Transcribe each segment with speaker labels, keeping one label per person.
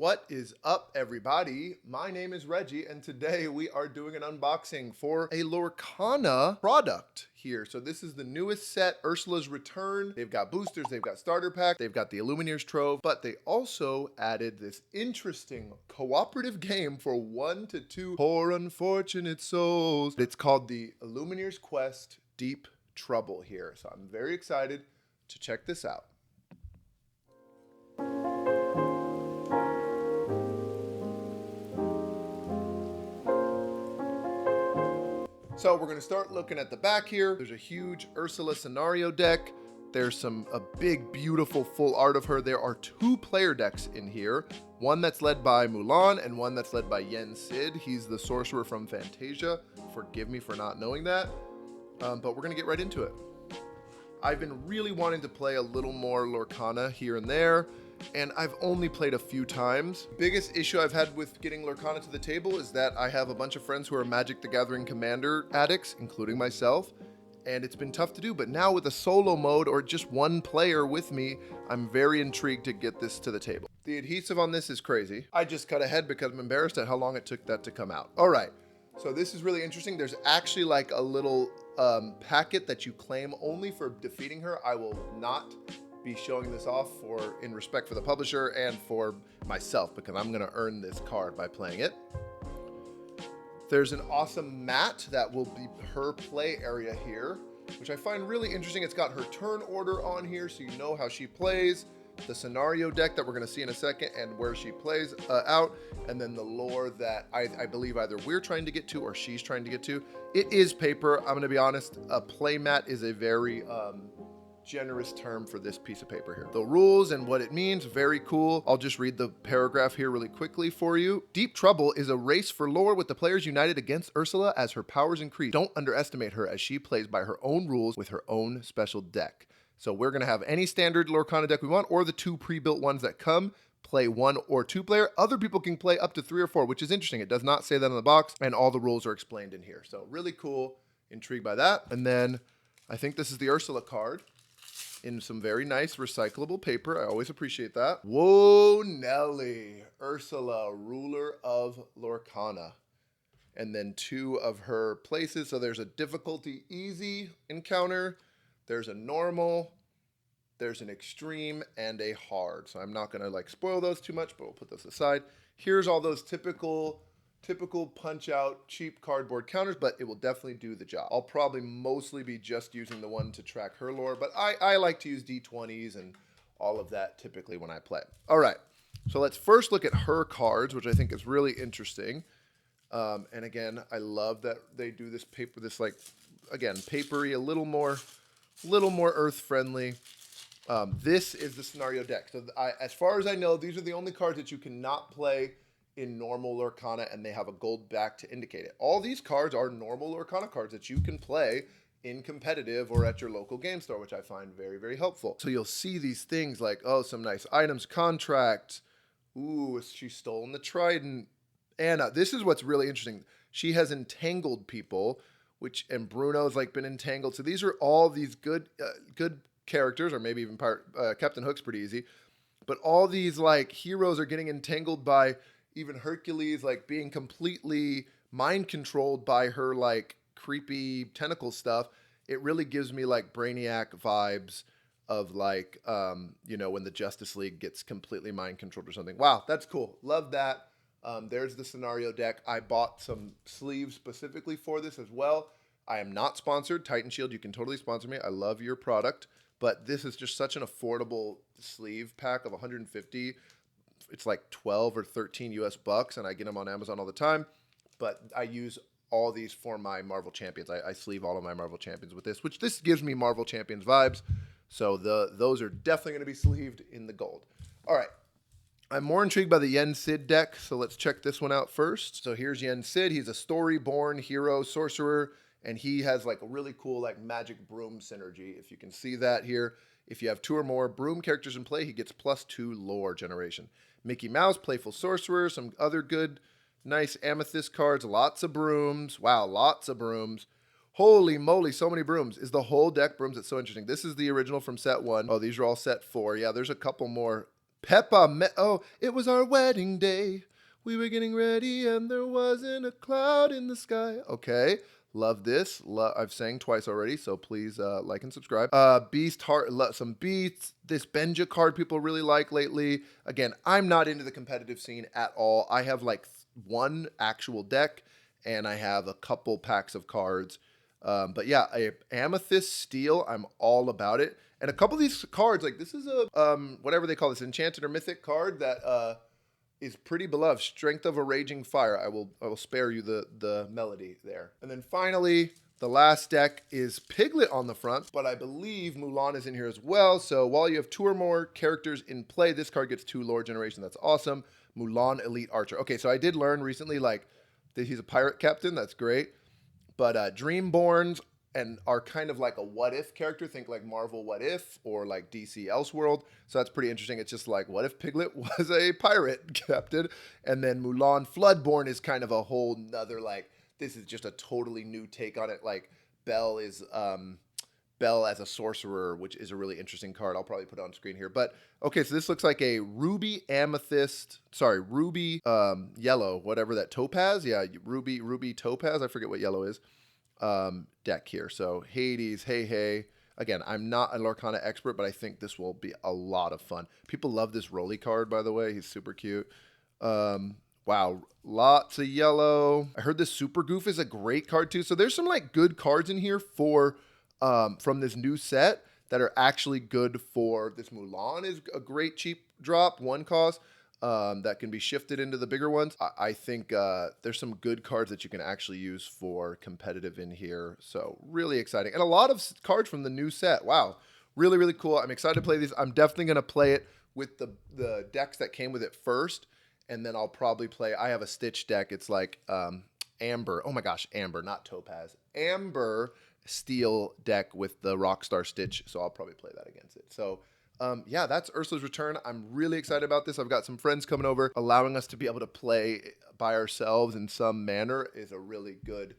Speaker 1: What is up, everybody? My name is Reggie, and today we are doing an unboxing for a Lorcana product here. So this is the newest set, Ursula's Return. They've got boosters, they've got starter pack, they've got the Illumineer's Trove, but they also added this interesting cooperative game for 1 to 2 poor unfortunate souls. It's called the Illumineer's Quest Deep Trouble here. So I'm very excited to check this out. So we're gonna start looking at the back here. There's a huge Ursula scenario deck. There's a big, beautiful full art of her. There are 2 player decks in here. One that's led by Mulan and one that's led by Yen Sid. He's the sorcerer from Fantasia. Forgive me for not knowing that, but we're gonna get right into it. I've been really wanting to play a little more Lorcana here and there, and I've only played a few times. Biggest issue I've had with getting Lorcana to the table is that I have a bunch of friends who are Magic the Gathering Commander addicts, including myself, and it's been tough to do. But now with a solo mode or just one player with me, I'm very intrigued to get this to the table. The adhesive on this is crazy. I just cut ahead because I'm embarrassed at how long it took that to come out. All right, so this is really interesting. There's actually like a little packet that you claim only for defeating her. I will not be showing this off in respect for the publisher and for myself, because I'm gonna earn this card by playing it. There's an awesome mat that will be her play area here, which I find really interesting. It's got her turn order on here, so you know how she plays, the scenario deck that we're gonna see in a second, and where she plays out, and then the lore that I believe either we're trying to get to or she's trying to get to. It is paper, I'm gonna be honest. A play mat is a very generous term for this piece of paper here. The rules and what it means, very cool. I'll just read the paragraph here really quickly for you. Deep Trouble is a race for lore with the players united against Ursula as her powers increase. Don't underestimate her as she plays by her own rules with her own special deck. So we're gonna have any standard Lorcana deck we want, or the 2 pre-built ones that come. Play 1 or 2 player. Other people can play up to 3 or 4, which is interesting. It does not say that in the box, and all the rules are explained in here. So really cool, intrigued by that. And then I think this is the Ursula card in some very nice recyclable paper. I always appreciate that. Whoa, Nelly. Ursula, ruler of Lorcana. And then 2 of her places. So there's a difficulty easy encounter. There's a normal. There's an extreme and a hard. So I'm not gonna like spoil those too much, but we'll put those aside. Here's all those typical punch out cheap cardboard counters, but it will definitely do the job. I'll probably mostly be just using the one to track her lore, but I like to use D20s and all of that typically when I play. All right, so let's first look at her cards, which I think is really interesting. And again, I love that they do this paper, this like, again, papery, a little more earth friendly. This is the scenario deck. So as far as I know, these are the only cards that you cannot play in normal Lorcana, and they have a gold back to indicate it. All these cards are normal Lorcana cards that you can play in competitive or at your local game store, which I find very, very helpful. So you'll see these things like, oh, some nice items, contract. Ooh, she's stolen the trident. Anna, this is what's really interesting. She has entangled people, and Bruno's like been entangled. So these are all these good characters, or maybe even Captain Hook's pretty easy. But all these like heroes are getting entangled by even Hercules, like being completely mind controlled by her like creepy tentacle stuff. It really gives me like Brainiac vibes of like, you know, when the Justice League gets completely mind controlled or something. Wow, that's cool. Love that. There's the scenario deck. I bought some sleeves specifically for this as well. I am not sponsored. Titan Shield, you can totally sponsor me. I love your product, but this is just such an affordable sleeve pack of 150. It's like 12 or 13 US bucks, and I get them on Amazon all the time. But I use all these for my Marvel Champions. I sleeve all of my Marvel Champions with this, which this gives me Marvel Champions vibes. So those are definitely going to be sleeved in the gold. All right. I'm more intrigued by the Yen Sid deck, so let's check this one out first. So here's Yen Sid. He's a story-born hero sorcerer, and he has like a really cool like magic broom synergy. If you can see that here. If you have 2 or more broom characters in play, he gets +2 lore generation. Mickey Mouse, playful sorcerer, some other good, nice amethyst cards, lots of brooms. Wow, lots of brooms. Holy moly, so many brooms. Is the whole deck brooms? It's so interesting. This is the original from set 1. Oh, these are all set 4. Yeah, there's a couple more Oh, it was our wedding day. We were getting ready and there wasn't a cloud in the sky. Okay. Love this. I've sang twice already, so please like and subscribe. Beast Heart, some beats. This Benja card people really like lately. Again, I'm not into the competitive scene at all. I have like one actual deck and I have a couple packs of cards. But yeah, Amethyst Steel, I'm all about it. And a couple of these cards, like this is a whatever they call this, enchanted or mythic card that is pretty beloved. Strength of a Raging Fire. I will spare you the melody there. And then finally, the last deck is Piglet on the front, but I believe Mulan is in here as well. So while you have 2 or more characters in play, this card gets 2 lore generation. That's awesome. Mulan Elite Archer. Okay, so I did learn recently like that he's a pirate captain. That's great. But Dreamborns and are kind of like a what if character. Think like Marvel What If or like DC Elseworld. So that's pretty interesting. It's just like, what if Piglet was a pirate captain? And then Mulan Floodborn is kind of a whole nother, like, this is just a totally new take on it. Like Belle is Belle as a sorcerer, which is a really interesting card. I'll probably put it on screen here. But okay, so this looks like a ruby yellow, whatever that topaz. Yeah, ruby topaz. I forget what yellow is. Deck here. So Hades, hey. Again, I'm not a Lorcana expert, but I think this will be a lot of fun. People love this Rolly card, by the way. He's super cute. Wow, lots of yellow. I heard this Super Goof is a great card too. So there's some like good cards in here for from this new set that are actually good for this. Mulan is a great cheap drop, 1 cost. That can be shifted into the bigger ones. I think there's some good cards that you can actually use for competitive in here. So really exciting. And a lot of cards from the new set. Wow. Really, really cool. I'm excited to play these. I'm definitely going to play it with the decks that came with it first. And then I'll probably play, I have a Stitch deck. It's like Amber. Oh my gosh, Amber, not Topaz. Amber Steel deck with the Rockstar Stitch. So I'll probably play that against it. So yeah, that's Ursula's Return. I'm really excited about this. I've got some friends coming over. Allowing us to be able to play by ourselves in some manner is a really good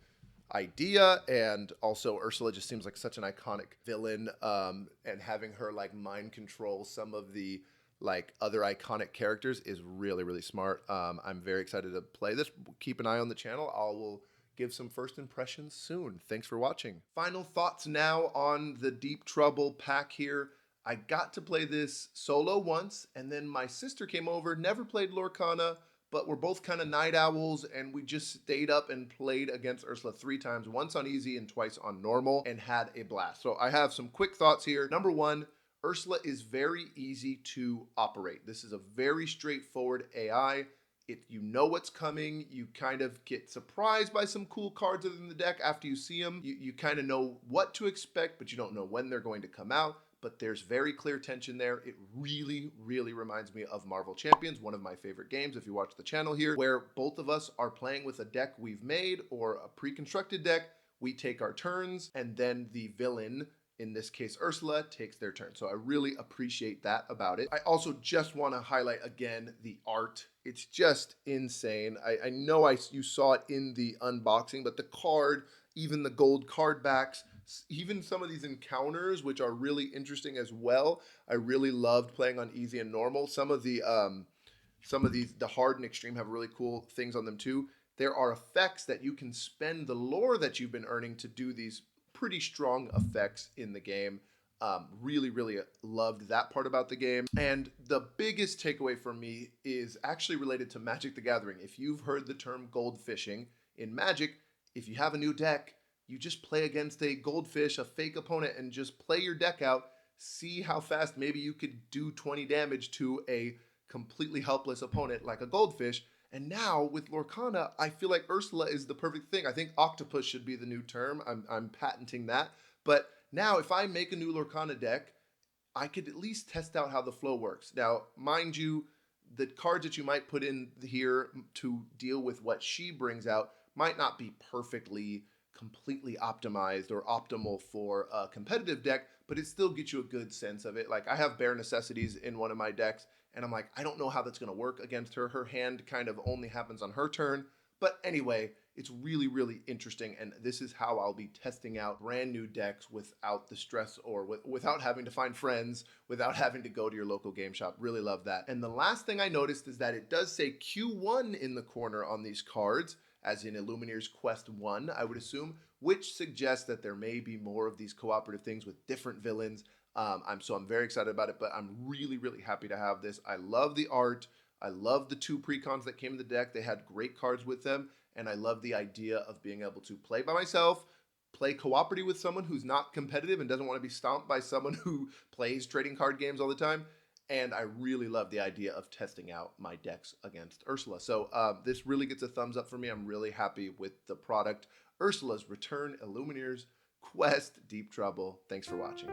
Speaker 1: idea. And also Ursula just seems like such an iconic villain. And having her like mind control some of the like other iconic characters is really, really smart. I'm very excited to play this. Keep an eye on the channel. I will give some first impressions soon. Thanks for watching. Final thoughts now on the Deep Trouble pack here. I got to play this solo once, and then my sister came over, never played Lorcana, but we're both kind of night owls, and we just stayed up and played against Ursula 3 times, once on easy and twice on normal, and had a blast. So I have some quick thoughts here. Number 1, Ursula is very easy to operate. This is a very straightforward AI. You know what's coming. You kind of get surprised by some cool cards in the deck after you see them. You kind of know what to expect, but you don't know when they're going to come out. But there's very clear tension there. It really, really reminds me of Marvel Champions, one of my favorite games if you watch the channel here, where both of us are playing with a deck we've made or a pre-constructed deck. We take our turns, and then the villain, in this case Ursula, takes their turn. So I really appreciate that about it. I also just want to highlight again the art. It's just insane. I know you saw it in the unboxing, but the card, even the gold card backs, even some of these encounters, which are really interesting as well. I really loved playing on easy and normal. Some of these, the hard and extreme have really cool things on them too. There are effects that you can spend the lore that you've been earning to do these pretty strong effects in the game. Really, really loved that part about the game. And the biggest takeaway for me is actually related to Magic the Gathering. If you've heard the term goldfishing in Magic, if you have a new deck, you just play against a goldfish, a fake opponent, and just play your deck out. See how fast maybe you could do 20 damage to a completely helpless opponent like a goldfish. And now with Lorcana, I feel like Ursula is the perfect thing. I think octopus should be the new term. I'm patenting that. But now if I make a new Lorcana deck, I could at least test out how the flow works. Now, mind you, the cards that you might put in here to deal with what she brings out might not be perfectly completely optimized or optimal for a competitive deck, but it still gets you a good sense of it. Like I have Bare Necessities in one of my decks, and I'm like, I don't know how that's going to work against her. Her hand kind of only happens on her turn, But anyway, it's really, really interesting, and this is how I'll be testing out brand new decks without the stress or without having to find friends, without having to go to your local game shop. Really love that. And the last thing I noticed is that it does say Q1 in the corner on these cards, as in Illumineer's Quest 1, I would assume, which suggests that there may be more of these cooperative things with different villains. So I'm very excited about it, but I'm really, really happy to have this. I love the art. I love the 2 precons that came in the deck. They had great cards with them, and I love the idea of being able to play by myself, play cooperative with someone who's not competitive and doesn't want to be stomped by someone who plays trading card games all the time. And I really love the idea of testing out my decks against Ursula. So this really gets a thumbs up for me. I'm really happy with the product. Ursula's Return, Illumineer's Quest, Deep Trouble. Thanks for watching.